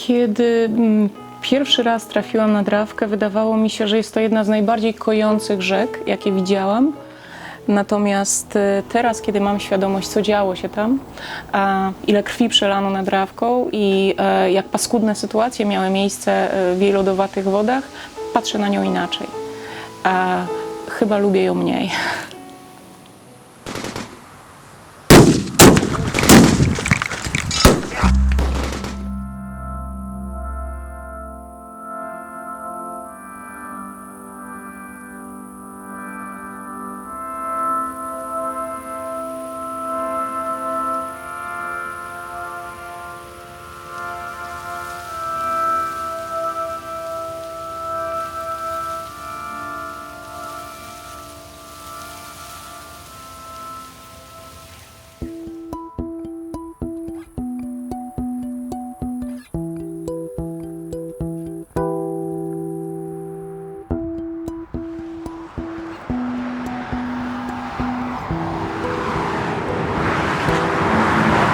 Kiedy pierwszy raz trafiłam na Drawkę, wydawało mi się, że jest to jedna z najbardziej kojących rzek, jakie widziałam. Natomiast teraz, kiedy mam świadomość, co działo się tam, ile krwi przelano nad Drawką i jak paskudne sytuacje miały miejsce w jej lodowatych wodach, patrzę na nią inaczej. Chyba lubię ją mniej.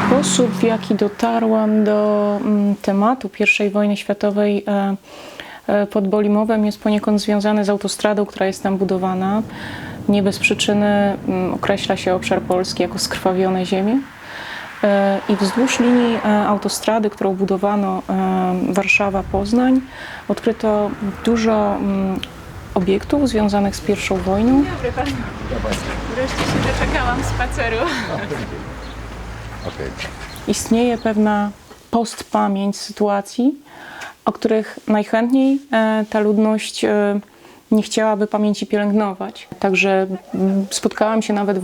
Sposób, w jaki dotarłam do tematu I wojny światowej pod Bolimowem, jest poniekąd związany z autostradą, która jest tam budowana. Nie bez przyczyny określa się obszar Polski jako skrwawione ziemie. I wzdłuż linii autostrady, którą budowano Warszawa-Poznań, odkryto dużo obiektów związanych z I wojną. Dzień dobry panu. Wreszcie się doczekałam spaceru. Okay. Istnieje pewna postpamięć sytuacji, o których najchętniej ta ludność nie chciałaby pamięci pielęgnować. Także spotkałam się nawet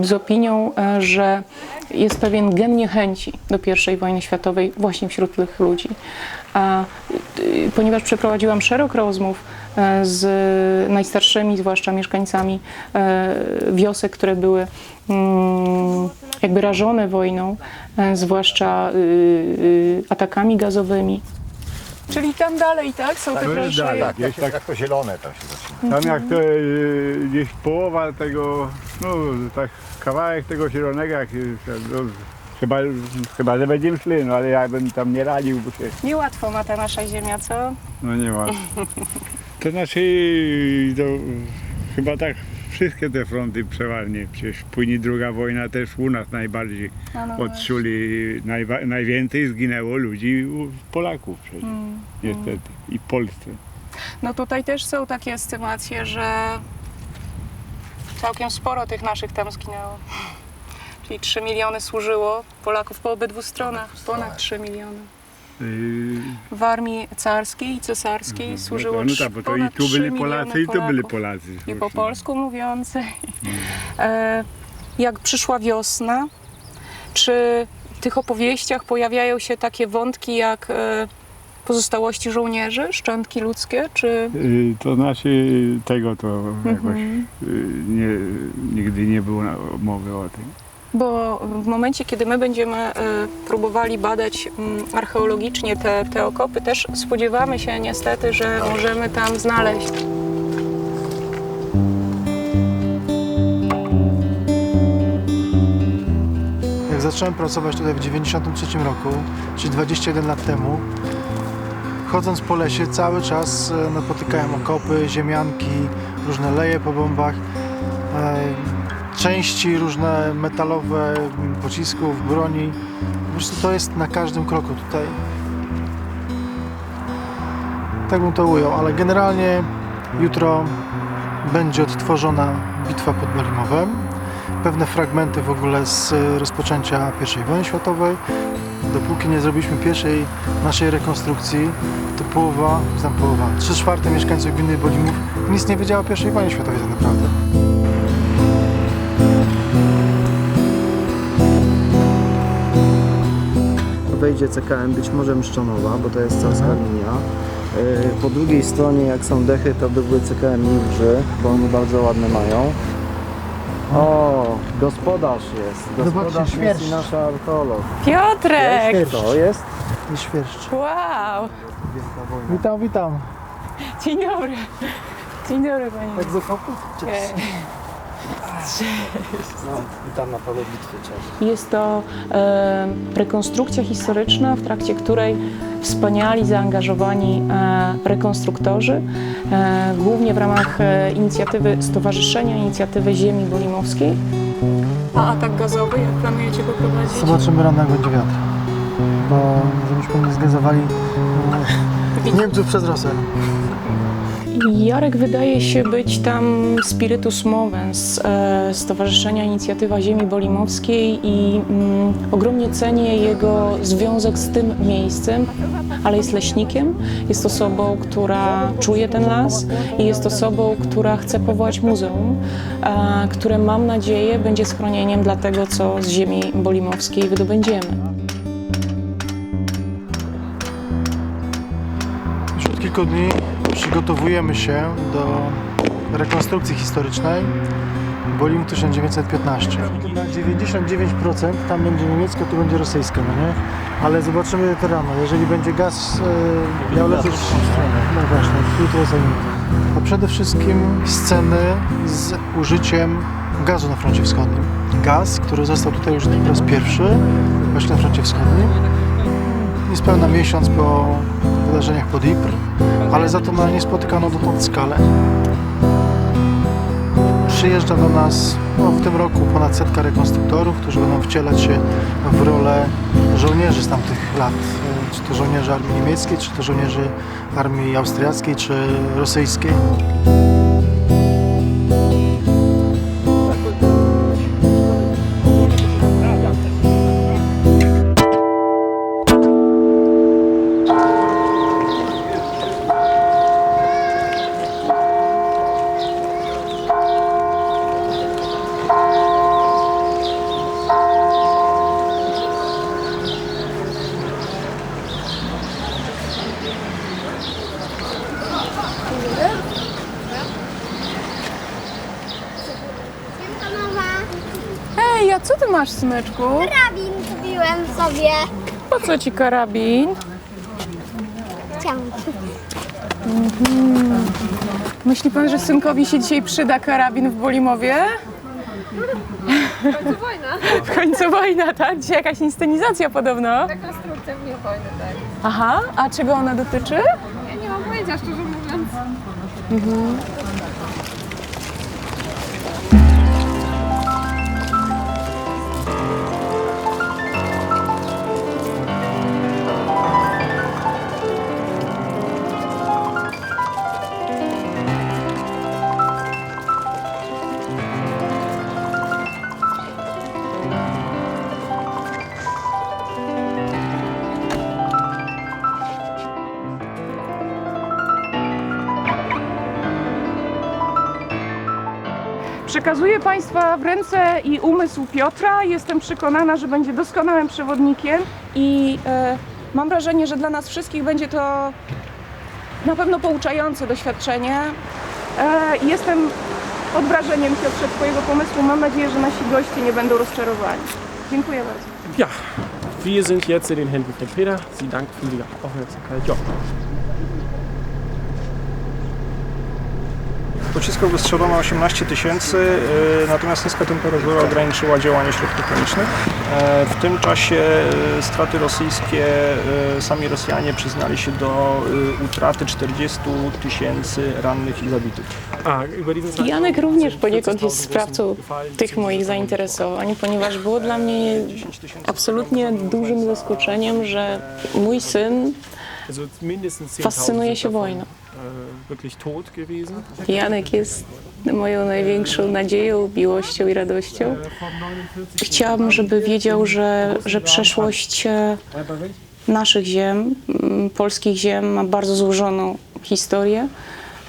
z opinią, że jest pewien gen niechęci do I wojny światowej właśnie wśród tych ludzi. Ponieważ przeprowadziłam szereg rozmów z najstarszymi, zwłaszcza mieszkańcami wiosek, które były jakby rażone wojną, zwłaszcza atakami gazowymi. Czyli tam dalej, tak? Są te plansze? Tak, jak to zielone tam się zaczyna. Tam jak to gdzieś połowa tego, no tak kawałek tego zielonego, jak, no, chyba, że będziemy szli, no ale ja bym tam nie radził, bo się... Niełatwo ma ta nasza ziemia, co? No nie ma. To znaczy, to chyba tak wszystkie te fronty przeważnie, przecież później II wojna też u nas najbardziej odczuli, najwięcej zginęło ludzi, Polaków przecież, niestety, i w Polsce. No tutaj też są takie estymacje, że całkiem sporo tych naszych tam zginęło. Czyli 3 miliony służyło Polaków po obydwu stronach, ponad 3 miliony. W armii carskiej i cesarskiej służyło no tak, bo to i tu byli Polacy, i tu byli Polacy. I po polsku mówiący. Jak przyszła wiosna, czy w tych opowieściach pojawiają się takie wątki jak pozostałości żołnierzy, szczątki ludzkie, czy... To znaczy tego to jakoś nigdy nie było mowy o tym. Bo w momencie, kiedy my będziemy próbowali badać archeologicznie te okopy, też spodziewamy się niestety, że możemy tam znaleźć. Jak zacząłem pracować tutaj w 1993 roku, czyli 21 lat temu, chodząc po lesie cały czas napotykałem okopy, ziemianki, różne leje po bombach, części różne metalowe, pocisków, broni. Po prostu to jest na każdym kroku tutaj. Tak bym to ujął, ale generalnie jutro będzie odtworzona bitwa pod Bolimowem. Pewne fragmenty w ogóle z rozpoczęcia I wojny światowej. Dopóki nie zrobiliśmy pierwszej naszej rekonstrukcji, to połowa, 3/4 mieszkańców gminy Bolimów nic nie wiedziało o I wojnie światowej tak naprawdę. Wejdzie CKM, być może Mszczonowa, bo to jest carska linia. Po drugiej stronie, jak są dechy, to by były CKM Niwrzy, bo oni bardzo ładne mają. O, gospodarz jest. Gospodarz jest i nasz archeolog. Piotrek! To jest? I świerszcz. Wow! Witam, witam. Dzień dobry. Dzień dobry, panie. Jak z okopu? Cześć. No, witam na polu bitwy, cześć. Jest to rekonstrukcja historyczna, w trakcie której wspaniali, zaangażowani rekonstruktorzy, głównie w ramach inicjatywy Stowarzyszenia Inicjatywy Ziemi Bolimowskiej. A atak gazowy, jak planujecie go prowadzić? Zobaczymy rano, jak będzie wiatr. Bo żebyśmy nie zgazowali Niemców przez Rosję. Jarek wydaje się być tam spiritus movens Stowarzyszenia Inicjatywa Ziemi Bolimowskiej i ogromnie cenię jego związek z tym miejscem, ale jest leśnikiem, jest osobą, która czuje ten las i jest osobą, która chce powołać muzeum, które mam nadzieję będzie schronieniem dla tego, co z ziemi bolimowskiej wydobędziemy. Już od kilku dni przygotowujemy się do rekonstrukcji historycznej Bolimu 1915. Na 99% tam będzie niemiecka, tu będzie rosyjska, no nie? Ale zobaczymy to rano. Jeżeli będzie gaz miał lecieć w tą stronę, no właśnie, jutro zajmiemy. A przede wszystkim sceny z użyciem gazu na froncie wschodnim. Gaz, który został tutaj użyty po raz pierwszy właśnie na froncie wschodnim. Niespełna miesiąc po wydarzeniach pod Ypres, ale za to na niespotykaną dotąd skalę. Przyjeżdża do nas w tym roku ponad 100 rekonstruktorów, którzy będą wcielać się w rolę żołnierzy z tamtych lat. Czy to żołnierzy armii niemieckiej, czy to żołnierzy armii austriackiej, czy rosyjskiej. Hej, a co ty masz, syneczku? Karabin kupiłem sobie. Po co ci karabin? Chciałam. Myśli pan, że synkowi się dzisiaj przyda karabin w Bolimowie? W końcu wojna. W końcu wojna, tak? Dzisiaj jakaś inscenizacja podobno. Rekonstrukcja mnie wojny, tak. Aha, a czego ona dotyczy? Ja nie mam pojęcia, szczerze mówiąc. Przekazuję Państwa w ręce i umysł Piotra. Jestem przekonana, że będzie doskonałym przewodnikiem I mam wrażenie, że dla nas wszystkich będzie to na pewno pouczające doświadczenie. Jestem pod wrażeniem, Piotrze, Twojego pomysłu. Mam nadzieję, że nasi goście nie będą rozczarowani. Dziękuję bardzo. Ja, wir sind jetzt in den Händen von Peter. Sie dankt für die Aufmerksamkeit. Ja. Pocisków wystrzelono 18 000, natomiast niska temperatura ograniczyła działanie środków chemicznych. W tym czasie straty rosyjskie, sami Rosjanie przyznali się do utraty 40 000 rannych i zabitych. Janek również poniekąd jest sprawcą tych moich zainteresowań, ponieważ było dla mnie absolutnie dużym zaskoczeniem, że mój syn fascynuje się wojną. Janek jest moją największą nadzieją, miłością i radością. Chciałabym, żeby wiedział, że przeszłość naszych ziem, polskich ziem ma bardzo złożoną historię,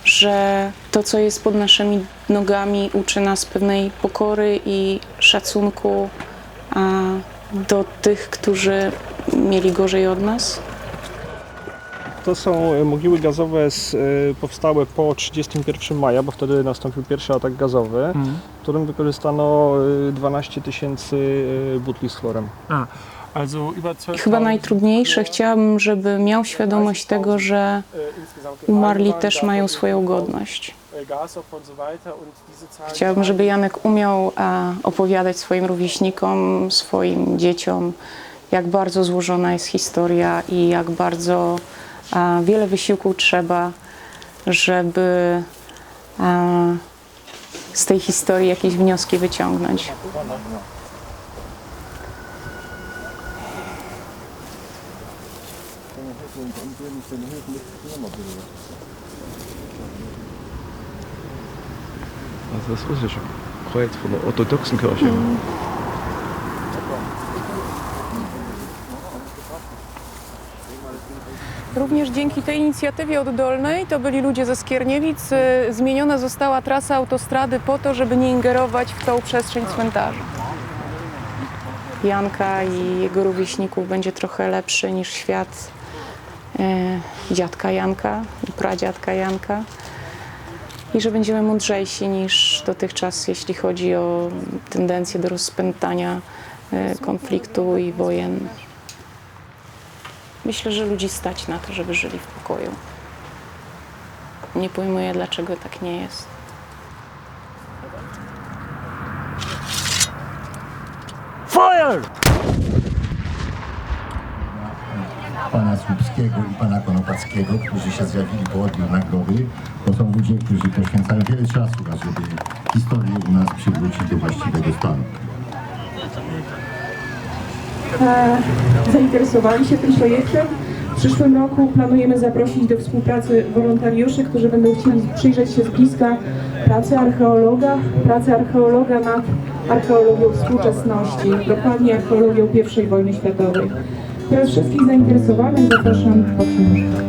że to, co jest pod naszymi nogami, uczy nas pewnej pokory i szacunku do tych, którzy mieli gorzej od nas. To są mogiły gazowe powstałe po 31 maja, bo wtedy nastąpił pierwszy atak gazowy, w którym wykorzystano 12 000 butli z chlorem. I chyba najtrudniejsze, chciałabym, żeby miał świadomość tego, że umarli też mają swoją godność. Chciałabym, żeby Janek umiał opowiadać swoim rówieśnikom, swoim dzieciom, jak bardzo złożona jest historia i jak bardzo wiele wysiłku trzeba, żeby z tej historii jakieś wnioski wyciągnąć. Also das russische Kreuz von der orthodoxen Kirche. Również dzięki tej inicjatywie oddolnej, to byli ludzie ze Skierniewic, zmieniona została trasa autostrady po to, żeby nie ingerować w tą przestrzeń cmentarza. Janka i jego rówieśników będzie trochę lepszy niż świat dziadka Janka i pradziadka Janka. I że będziemy mądrzejsi niż dotychczas, jeśli chodzi o tendencję do rozpętania konfliktu i wojen. Myślę, że ludzi stać na to, żeby żyli w pokoju. Nie pojmuję, dlaczego tak nie jest. Fire! Pana Słupskiego i pana Konopackiego, którzy się zjawili po odbiór nagrody. To są ludzie, którzy poświęcają wiele czasu, żeby historię u nas przywrócić do właściwego stanu. Zainteresowali się tym projektem. W przyszłym roku planujemy zaprosić do współpracy wolontariuszy, którzy będą chcieli przyjrzeć się z bliska pracy archeologa nad archeologią współczesności, dokładnie archeologią I wojny światowej. Teraz wszystkich zainteresowanych zapraszam po książkę.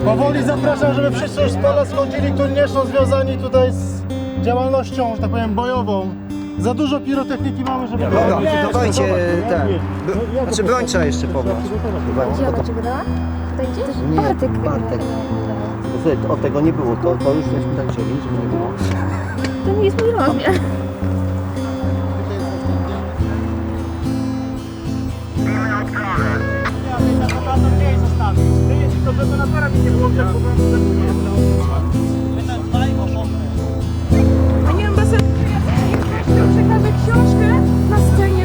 Powoli zapraszam, żeby wszyscy już z pola schodzili, którzy nie są związani tutaj z działalnością, że tak powiem, bojową. Za dużo pirotechniki mamy, żeby... Dobra, dawajcie ten. Znaczy broń trzeba jeszcze pobrać. Gdzie ona ci wydała? Tutaj gdzieś? Nie, Bartek. O tego nie było, to już żeśmy tak wzięli, żeby nie było. To nie jest mój rozmiar. Panie ambasadorze, ja przekażę książkę na scenie.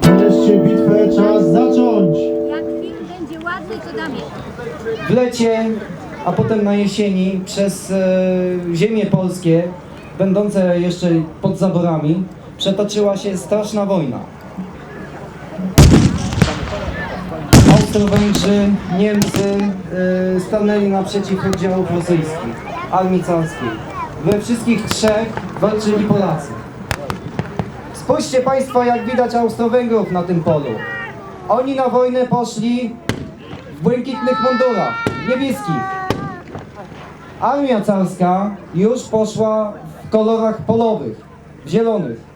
Wreszcie bitwę czas zacząć! Jak film będzie ładny, to dam je. W lecie, a potem na jesieni przez ziemie polskie, będące jeszcze pod zaborami, przetoczyła się straszna wojna. Austro-Węgrzy, Niemcy stanęli naprzeciw oddziałów rosyjskich, armii carskiej. We wszystkich trzech walczyli Polacy. Spójrzcie Państwo, jak widać Austro-Węgrów na tym polu. Oni na wojnę poszli w błękitnych mundurach, niebieskich. Armia carska już poszła w kolorach polowych, zielonych.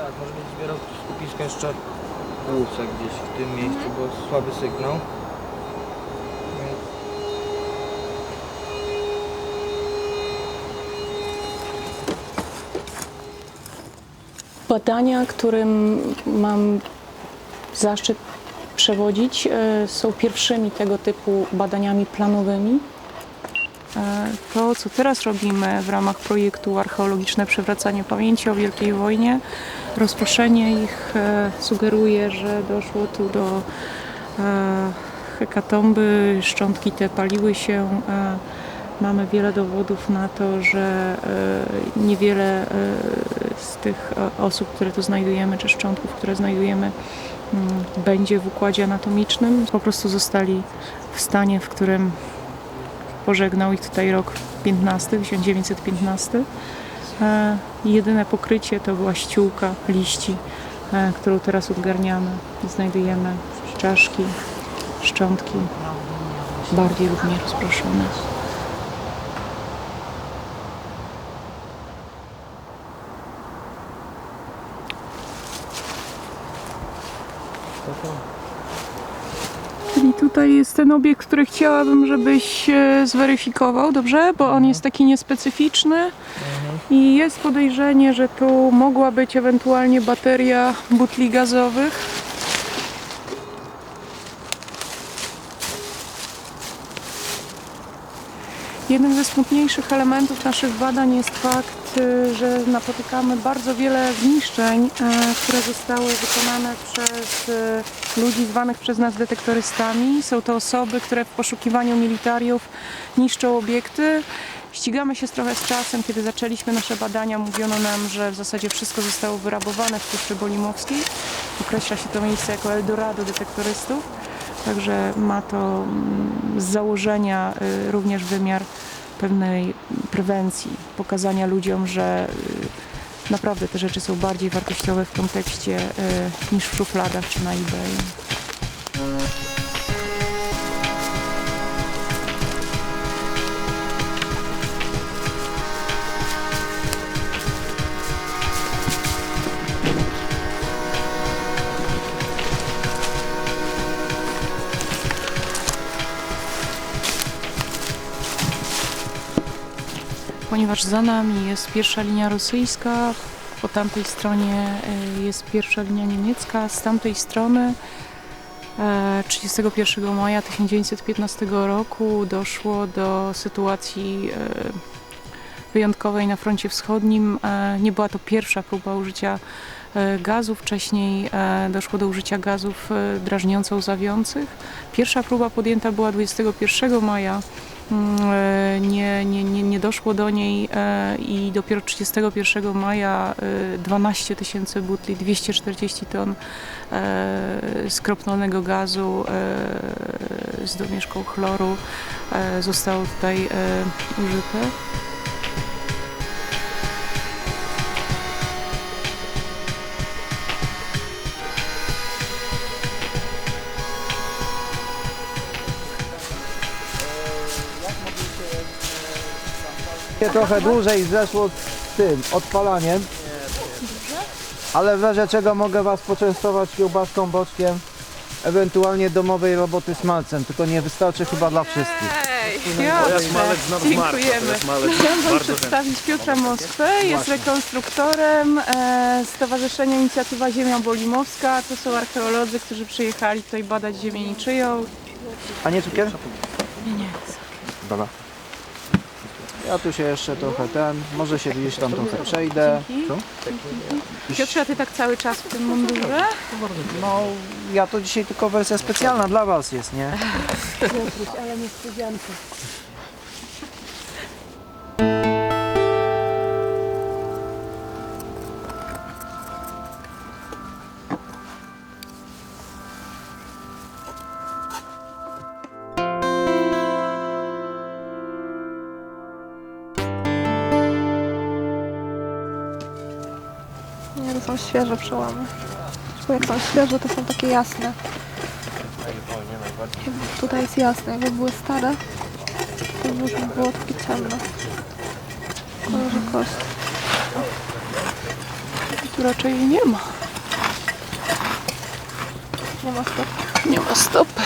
Tak, może być zbierał skupiska jeszcze Łusa gdzieś w tym miejscu, bo jest słaby sygnał. Badania, którym mam zaszczyt przewodzić, są pierwszymi tego typu badaniami planowymi. To, co teraz robimy w ramach projektu Archeologiczne Przywracanie Pamięci o Wielkiej Wojnie, rozproszenie ich sugeruje, że doszło tu do hekatomby, szczątki te paliły się. Mamy wiele dowodów na to, że niewiele z tych osób, które tu znajdujemy, czy szczątków, które znajdujemy, będzie w układzie anatomicznym. Po prostu zostali w stanie, w którym pożegnał ich tutaj rok 1915. Jedyne pokrycie to była ściółka liści, którą teraz odgarniamy. Znajdujemy czaszki, szczątki, bardziej lub mniej rozproszone. Czyli tutaj jest ten obiekt, który chciałabym, żebyś zweryfikował, dobrze? Bo on jest taki niespecyficzny i jest podejrzenie, że tu mogła być ewentualnie bateria butli gazowych. Jednym ze smutniejszych elementów naszych badań jest fakt, że napotykamy bardzo wiele zniszczeń, które zostały wykonane przez ludzi zwanych przez nas detektorystami. Są to osoby, które w poszukiwaniu militariów niszczą obiekty. Ścigamy się trochę z czasem. Kiedy zaczęliśmy nasze badania, mówiono nam, że w zasadzie wszystko zostało wyrabowane w Puszczy Bolimowskiej. Określa się to miejsce jako Eldorado detektorystów. Także ma to z założenia również wymiar pewnej prewencji, pokazania ludziom, że naprawdę te rzeczy są bardziej wartościowe w kontekście niż w szufladach czy na eBayu. Ponieważ za nami jest pierwsza linia rosyjska, po tamtej stronie jest pierwsza linia niemiecka, z tamtej strony 31 maja 1915 roku doszło do sytuacji wyjątkowej na froncie wschodnim. Nie była to pierwsza próba użycia gazu, wcześniej doszło do użycia gazów drażniąco-łzawiących. Pierwsza próba podjęta była 21 maja. Nie doszło do niej i dopiero 31 maja 12 000 butli, 240 ton skroplonego gazu z domieszką chloru zostało tutaj użyte. Trochę dłużej zeszło z tym odpalaniem, ale w razie czego mogę Was poczęstować kiełbaską, boczkiem, ewentualnie domowej roboty smalcem, tylko nie wystarczy chyba dla wszystkich. Dziękujemy. Chciałam Wam przedstawić Piotra Moskwę, jest rekonstruktorem Stowarzyszenia Inicjatywa Ziemia Bolimowska. To są archeolodzy, którzy przyjechali tutaj badać ziemię niczyją. A nie cukier? Nie. Dobra. Ja tu się jeszcze trochę może się gdzieś tam trochę przejdę. Piotrze, a Ty tak cały czas w tym mundurze? No, ja to dzisiaj tylko wersja specjalna dla Was jest, nie? Ale niespodzianka. Nie, to są świeże przełamy. Bo jak są świeże, to są takie jasne. Tutaj jest jasne, jakby były stare, to już by było takie ciemne. W kolorze kości. Tu raczej jej nie ma. Nie ma stopy. Nie ma stopy.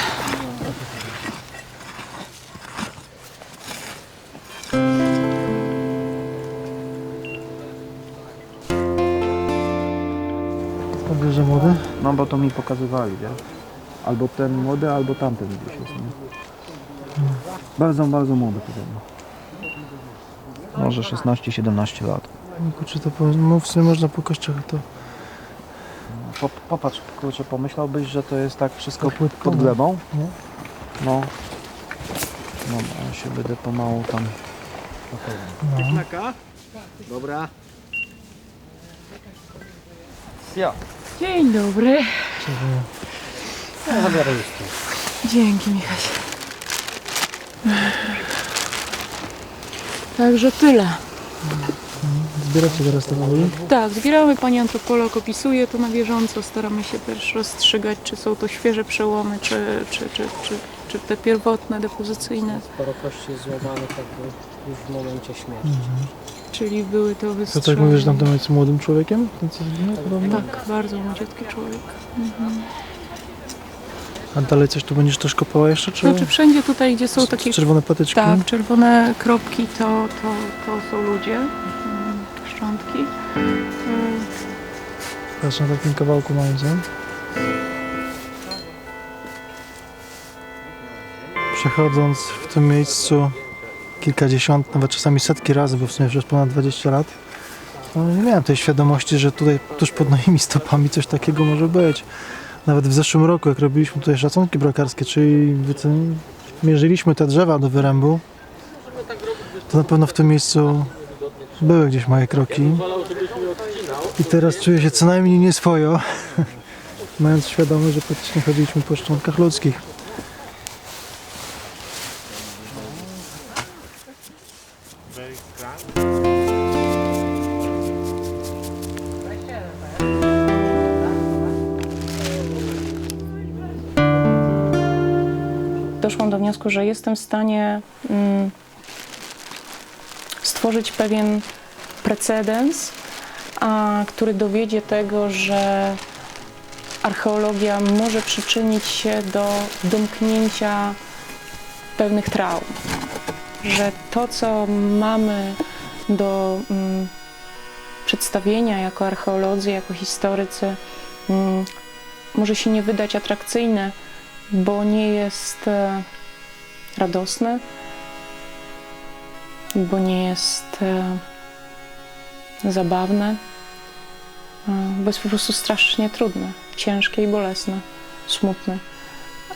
Skąd wiesz, że młody? No bo to mi pokazywali, wiesz? Albo ten młody, albo tamten gdzieś jest, nie? Bardzo, bardzo młody podobno. Może 16-17 lat. Kurczę, to w sumie można po kościach to... Popatrz, kurczę, pomyślałbyś, że to jest tak wszystko płytko, pod glebą? no. No. No, ja się będę pomału tam... No. Dobra. Dzień dobry. Ja zabiorę już Dzięki, Michaś. Także tyle. Zbieracie teraz te wody? Tak, zbieramy, pani antropolog opisuje to na bieżąco, staramy się też rozstrzygać, czy są to świeże przełomy, czy te pierwotne, depozycyjne. Sporo kości jest złamanych jakby już w momencie śmierci. Czyli były to To wystrzały. tak mówisz, że tamten jest młodym człowiekiem? Ten co zginął podobno? Tak, bardzo młodziutki człowiek. A dalej coś tu będziesz też kopała jeszcze, czy? Znaczy wszędzie tutaj, gdzie są takie... Czerwone patyczki? Tak, czerwone kropki to są ludzie, szczątki. Patrz na takim kawałku mając, nie? Przechodząc w tym miejscu kilkadziesiąt, nawet czasami setki razy, bo w sumie już ponad 20 lat, no nie miałem tej świadomości, że tutaj tuż pod moimi stopami coś takiego może być. Nawet w zeszłym roku, jak robiliśmy tutaj szacunki brokarskie, czyli mierzyliśmy te drzewa do wyrębu, to na pewno w tym miejscu były gdzieś moje kroki. I teraz czuję się co najmniej nieswojo, mając świadomość, że praktycznie chodziliśmy po szczątkach ludzkich. Doszłam do wniosku, że jestem w stanie stworzyć pewien precedens, który dowiedzie tego, że archeologia może przyczynić się do domknięcia pewnych traum. Że to, co mamy do przedstawienia jako archeolodzy, jako historycy, może się nie wydać atrakcyjne, bo nie jest radosne, bo nie jest zabawne, bo jest po prostu strasznie trudne, ciężkie i bolesne, smutne,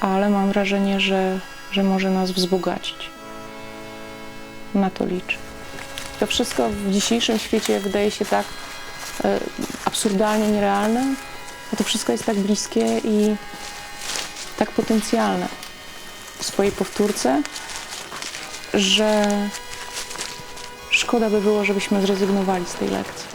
ale mam wrażenie, że może nas wzbogacić. Na to liczę. To wszystko w dzisiejszym świecie wydaje się tak absurdalnie nierealne, a to wszystko jest tak bliskie i tak potencjalne w swojej powtórce, że szkoda by było, żebyśmy zrezygnowali z tej lekcji.